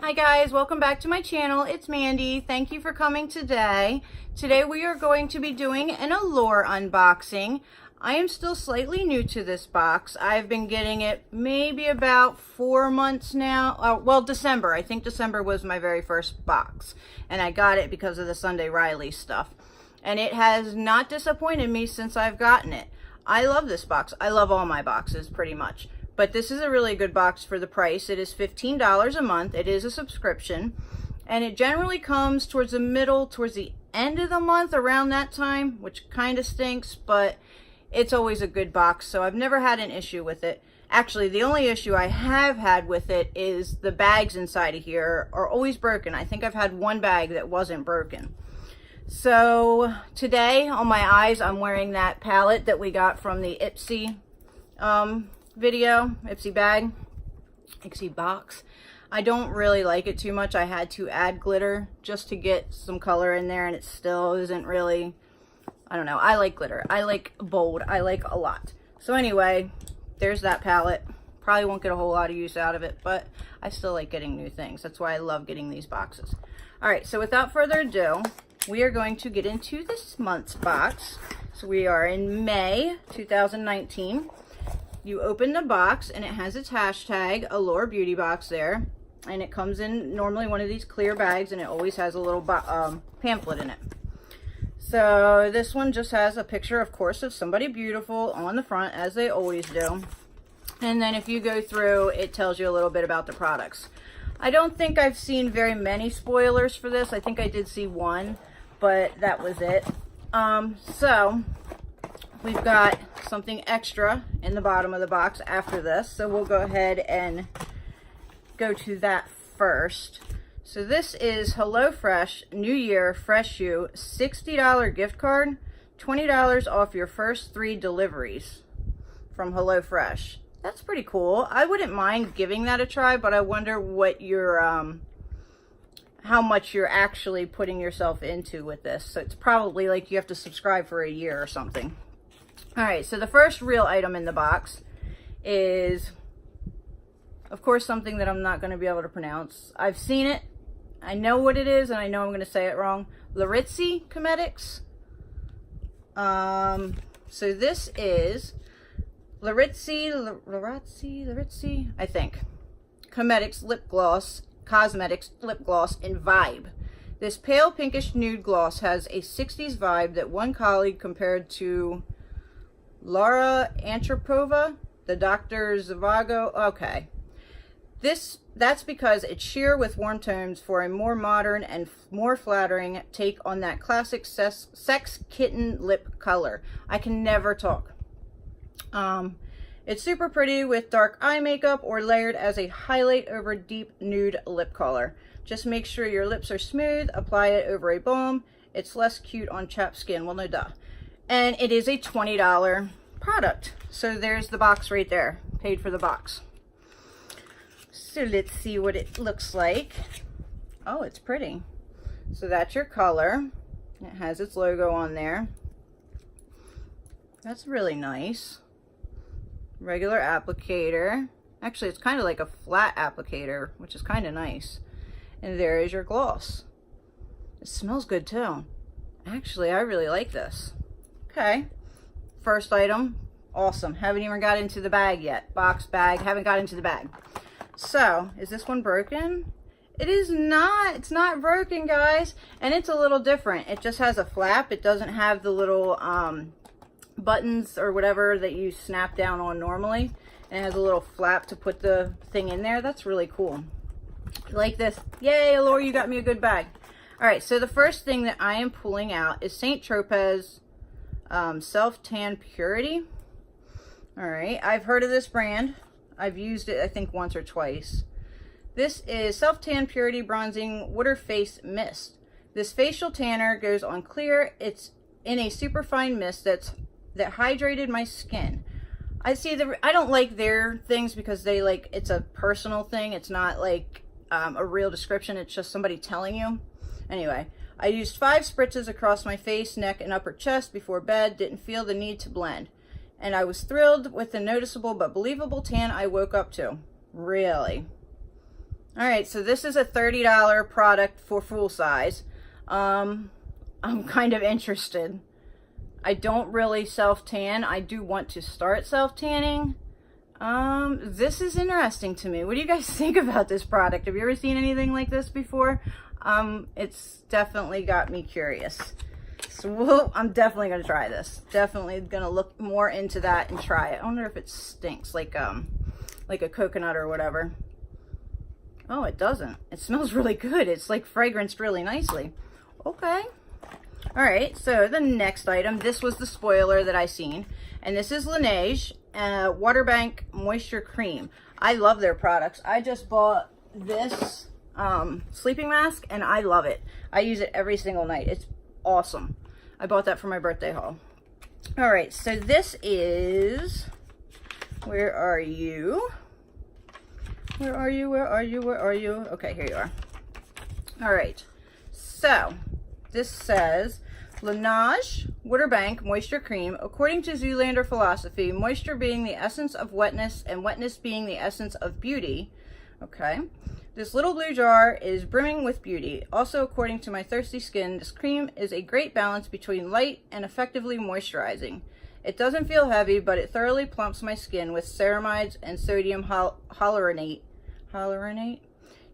Hi guys, welcome back to my channel. It's Mandy. Thank you for coming today. Today we are going to be doing an Allure unboxing. I am still slightly new to this box. I've been getting it maybe about 4 months now. Well, December. I think December was my very first box. And I got it because of the Sunday Riley stuff. And it has not disappointed me since I've gotten it. I love this box. I love all my boxes pretty much. But this is a really good box for the price. It is $15 a month. It is a subscription. And it generally comes towards the end of the month, around that time, which kind of stinks, but it's always a good box. So I've never had an issue with it. Actually, the only issue I have had with it is the bags inside of here are always broken. I think I've had one bag that wasn't broken. So today on my eyes, I'm wearing that palette that we got from the Ipsy Ipsy bag, Ipsy box. I don't really like it too much. I had to add glitter just to get some color in there, and it still isn't really, I don't know. I like glitter. I like bold. I like a lot. So anyway, there's that palette. Probably won't get a whole lot of use out of it, but I still like getting new things. That's why I love getting these boxes. All right, so without further ado, we are going to get into this month's box. So we are in May 2019. You open the box and it has its hashtag Allure Beauty Box there, and it comes in normally one of these clear bags, and it always has a little pamphlet in it. So this one just has a picture, of course, of somebody beautiful on the front, as they always do. And then if you go through, it tells you a little bit about the products. I don't think I've seen very many spoilers for this. I think I did see one, but that was it. So we've got something extra in the bottom of the box after this, so we'll go ahead and go to that first. So this is HelloFresh New Year Fresh You $60 gift card, $20 off your first 3 deliveries from HelloFresh. That's pretty cool. I wouldn't mind giving that a try, but I wonder what your how much you're actually putting yourself into with this. So it's probably like you have to subscribe for a year or something. All right, so the first real item in the box is, of course, something that I'm not going to be able to pronounce. I've seen it. I know what it is, and I know I'm going to say it wrong. Laritzi Cosmetics. So this is Laritzi, I think. Cosmetics lip gloss in Vibe. This pale pinkish nude gloss has a 60s vibe that one colleague compared to Laura Antropova, the Dr. Zhivago. Okay. That's because it's sheer with warm tones for a more modern and more flattering take on that classic sex kitten lip color. I can never talk. It's super pretty with dark eye makeup or layered as a highlight over deep nude lip color. Just make sure your lips are smooth. Apply it over a balm. It's less cute on chapped skin. Well, no duh. And it is a $20 product. So there's the box right there. Paid for the box. So let's see what it looks like. Oh, it's pretty. So that's your color. It has its logo on there. That's really nice. Regular applicator. Actually, it's kind of like a flat applicator, which is kind of nice. And there is your gloss. It smells good too. Actually, I really like this. Okay, first item, awesome. Haven't even got into the bag yet. Box bag, haven't got into the bag. So, is this one broken? It is not. It's not broken, guys. And it's a little different. It just has a flap. It doesn't have the little buttons or whatever that you snap down on normally. And it has a little flap to put the thing in there. That's really cool. Like this. Yay, Allure, you got me a good bag. All right, so the first thing that I am pulling out is St. Tropez Self Tan Purity. All right, I've heard of this brand. I've used it, I think, once or twice. This is Self Tan Purity Bronzing Water Face Mist. This facial tanner goes on clear. It's in a superfine mist that hydrated my skin. I don't like their things because it's a personal thing. It's not like a real description. It's just somebody telling you. Anyway, I used 5 spritzes across my face, neck, and upper chest before bed. Didn't feel the need to blend. And I was thrilled with the noticeable but believable tan I woke up to. Really? All right, so this is a $30 product for full size. I'm kind of interested. I don't really self-tan. I do want to start self-tanning. This is interesting to me. What do you guys think about this product? Have you ever seen anything like this before? It's definitely got me curious. So I'm definitely going to try this. Definitely going to look more into that and try it. I wonder if it stinks like a coconut or whatever. Oh, it doesn't. It smells really good. It's like fragranced really nicely. Okay. All right, so the next item, this was the spoiler that I seen, and this is Laneige Water Bank Moisture Cream. I love their products. I just bought this sleeping mask, and I love it. I use it every single night. It's awesome. I bought that for my birthday haul. All right, so this is, where are you? Where are you? Where are you? Where are you? Okay, here you are. All right, so this says Laneige Water Bank Moisture Cream. According to Zoolander philosophy, moisture being the essence of wetness and wetness being the essence of beauty. Okay. This little blue jar is brimming with beauty. Also, according to my thirsty skin, this cream is a great balance between light and effectively moisturizing. It doesn't feel heavy, but it thoroughly plumps my skin with ceramides and sodium hyaluronate.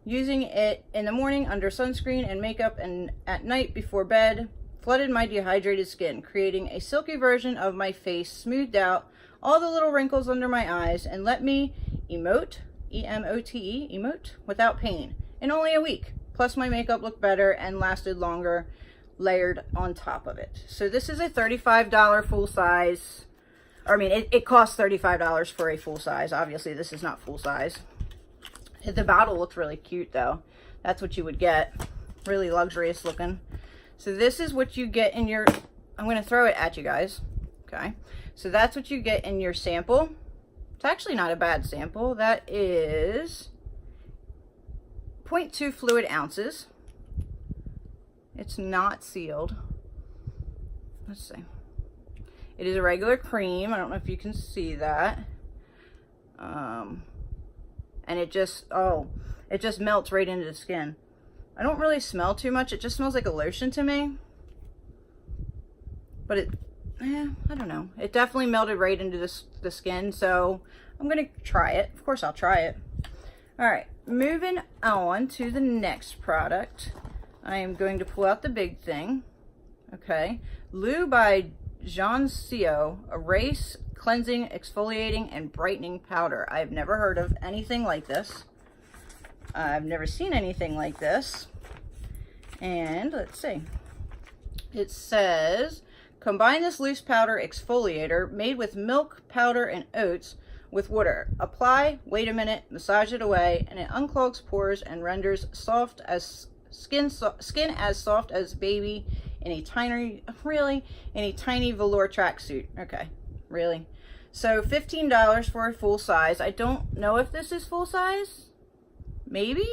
Using it in the morning under sunscreen and makeup and at night before bed flooded my dehydrated skin, creating a silky version of my face, smoothed out all the little wrinkles under my eyes, and let me emote, E-M-O-T-E, emote, without pain in only a week. Plus my makeup looked better and lasted longer, layered on top of it. So this is a $35 full size, or I mean, it costs $35 for a full size. Obviously, this is not full size. The bottle looks really cute though. That's what you would get. Really luxurious looking. So this is what you get in your, I'm going to throw it at you guys. Okay. So that's what you get in your sample. It's actually not a bad sample. That is 0.2 fluid ounces. It's not sealed. Let's see. It is a regular cream. I don't know if you can see that. And it just melts right into the skin. I don't really smell too much. It just smells like a lotion to me. But I don't know. It definitely melted right into the skin. So I'm going to try it. Of course I'll try it. All right. Moving on to the next product. I am going to pull out the big thing. Okay. Lou by Jean-Cio Erase Cleansing, Exfoliating, and Brightening Powder. I've never heard of anything like this. I've never seen anything like this. And let's see. It says, combine this loose powder exfoliator made with milk, powder, and oats with water. Apply, wait a minute, massage it away, and it unclogs pores and renders skin as soft as baby in a tiny velour tracksuit. Okay, really? So $15 for a full size. I don't know if this is full size. Maybe?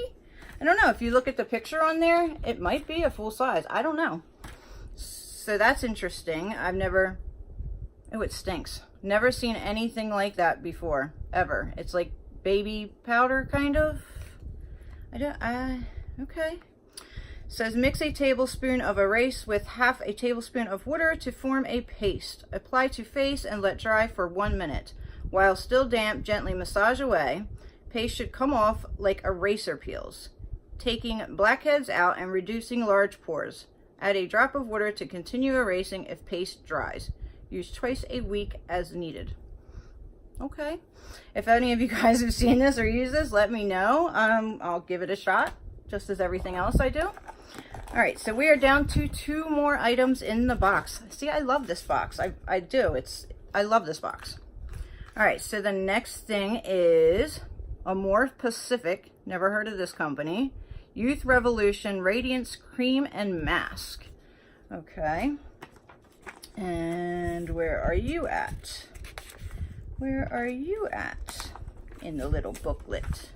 I don't know. If you look at the picture on there, it might be a full size. I don't know. So that's interesting. I've never, oh, it stinks. Never seen anything like that before, ever. It's like baby powder, kind of. Okay. Says mix a tablespoon of Erase with half a tablespoon of water to form a paste. Apply to face and let dry for 1 minute. While still damp, gently massage away. Paste should come off like eraser peels, taking blackheads out and reducing large pores. Add a drop of water to continue erasing if paste dries. Use twice a week as needed. Okay. If any of you guys have seen this or used this, let me know. I'll give it a shot, just as everything else I do. All right, so we are down to 2 more items in the box. See, I love this box. I do. I love this box. All right, so the next thing is Allure Pacific. Never heard of this company. Youth Revolution Radiance Cream and Mask. Okay. And where are you at? Where are you at in the little booklet?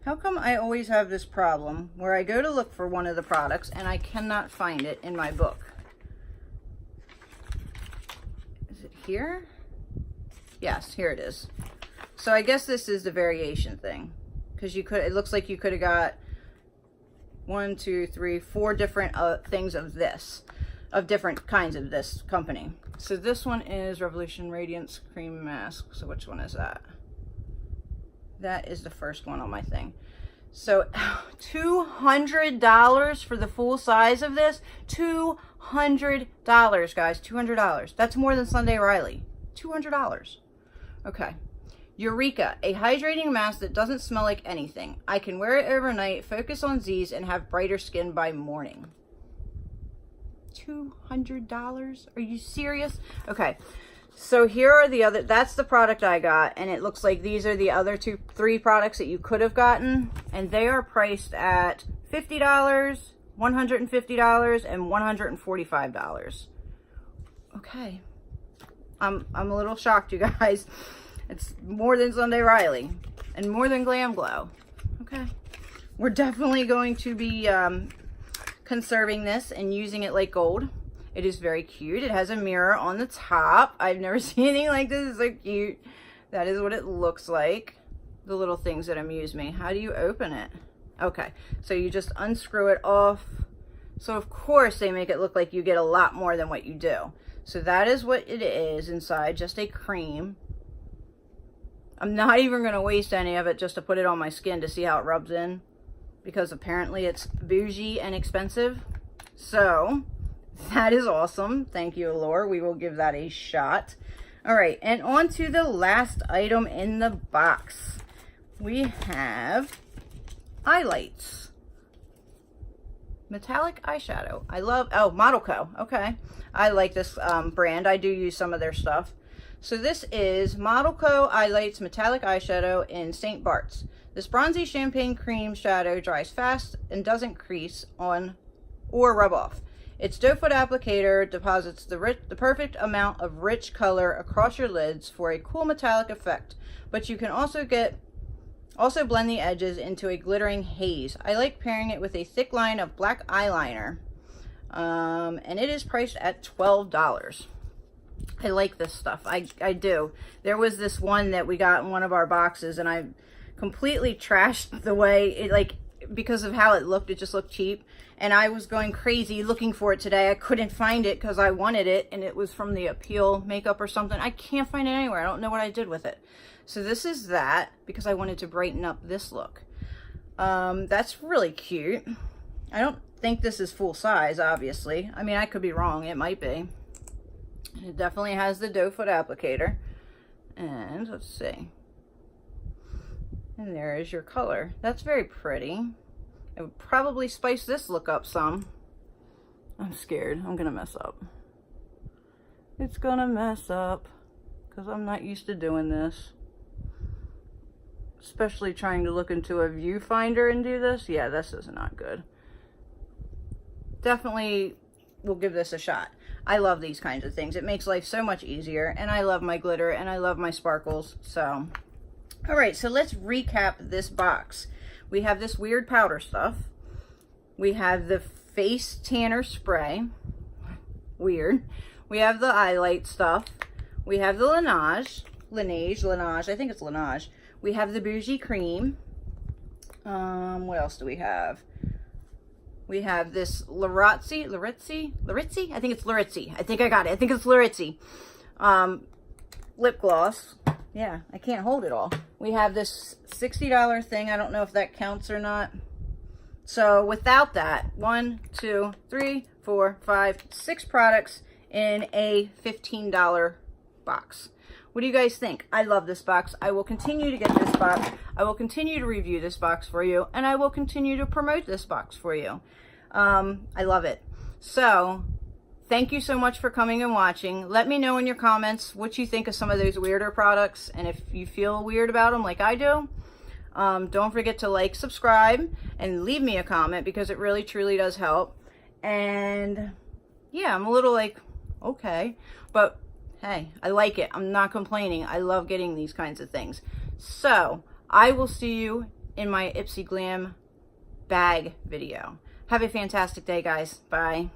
How come I always have this problem where I go to look for one of the products and I cannot find it in my book? Is it here? Yes, here it is. So I guess this is the variation thing, because it looks like you could have got 1, 2, 3, 4 different things of this, of different kinds of this company. So this one is Revolution Radiance Cream Mask. So which one is that? That is the first one on my thing. So $200 for the full size of this. $200, guys. $200. That's more than Sunday Riley. $200. Okay. Eureka, a hydrating mask that doesn't smell like anything. I can wear it overnight, focus on Z's, and have brighter skin by morning. $200? Are you serious? Okay, so here are the other, that's the product I got, and it looks like these are the other 3 products that you could have gotten, and they are priced at $50, $150, and $145. Okay, I'm a little shocked, you guys. It's more than Sunday Riley and more than Glam Glow. Okay. We're definitely going to be conserving this and using it like gold. It is very cute. It has a mirror on the top. I've never seen anything like this. It's so cute. That is what it looks like. The little things that amuse me. How do you open it? Okay. So you just unscrew it off. So of course they make it look like you get a lot more than what you do. So that is what it is inside. Just a cream. I'm not even going to waste any of it just to put it on my skin to see how it rubs in, because apparently it's bougie and expensive. So that is awesome. Thank you, Allure. We will give that a shot. All right, and on to the last item in the box. We have highlights. Metallic eyeshadow. I love, oh, Model Co. Okay. I like this brand. I do use some of their stuff. So this is Model Co. Highlights Metallic Eyeshadow in St. Bart's. This bronzy champagne cream shadow dries fast and doesn't crease on or rub off. Its doe foot applicator deposits the perfect amount of rich color across your lids for a cool metallic effect, but you can also blend the edges into a glittering haze. I like pairing it with a thick line of black eyeliner, and it is priced at $12. I like this stuff. I do. There was this one that we got in one of our boxes, and I completely trashed the way it, like, because of how it looked. It just looked cheap, and I was going crazy looking for it today. I couldn't find it because I wanted it, and it was from the Appeal makeup or something. I can't find it anywhere. I don't know what I did with it. So this is that, because I wanted to brighten up this look. That's really cute. I don't think this is full size, obviously. I mean, I could be wrong. It might be. It definitely has the doe foot applicator. And let's see. And there is your color. That's very pretty. It would probably spice this look up some. I'm scared. I'm going to mess up. It's going to mess up because I'm not used to doing this. Especially trying to look into a viewfinder and do this. Yeah, this is not good. Definitely will give this a shot. I love these kinds of things. It makes life so much easier, and I love my glitter, and I love my sparkles. So, all right, so let's recap this box. We have this weird powder stuff. We have the face tanner spray. Weird. We have the highlight stuff. We have the Laneige. I think it's Laneige. We have the bougie cream. What else do we have? We have this Larizzi. I think it's Larizzi. I think I got it. I think it's Larizzi. Lip gloss. Yeah, I can't hold it all. We have this $60 thing. I don't know if that counts or not. So without that, 1, 2, 3, 4, 5, 6 products in a $15 box. What do you guys think? I love this box. I will continue to get this box. I will continue to review this box for you, and I will continue to promote this box for you. I love it. So, thank you so much for coming and watching. Let me know in your comments what you think of some of those weirder products, and if you feel weird about them like I do. Don't forget to like, subscribe, and leave me a comment, because it really truly does help. And yeah, I'm a little like, okay, but hey, I like it. I'm not complaining. I love getting these kinds of things. So I will see you in my Ipsy Glam bag video. Have a fantastic day, guys. Bye.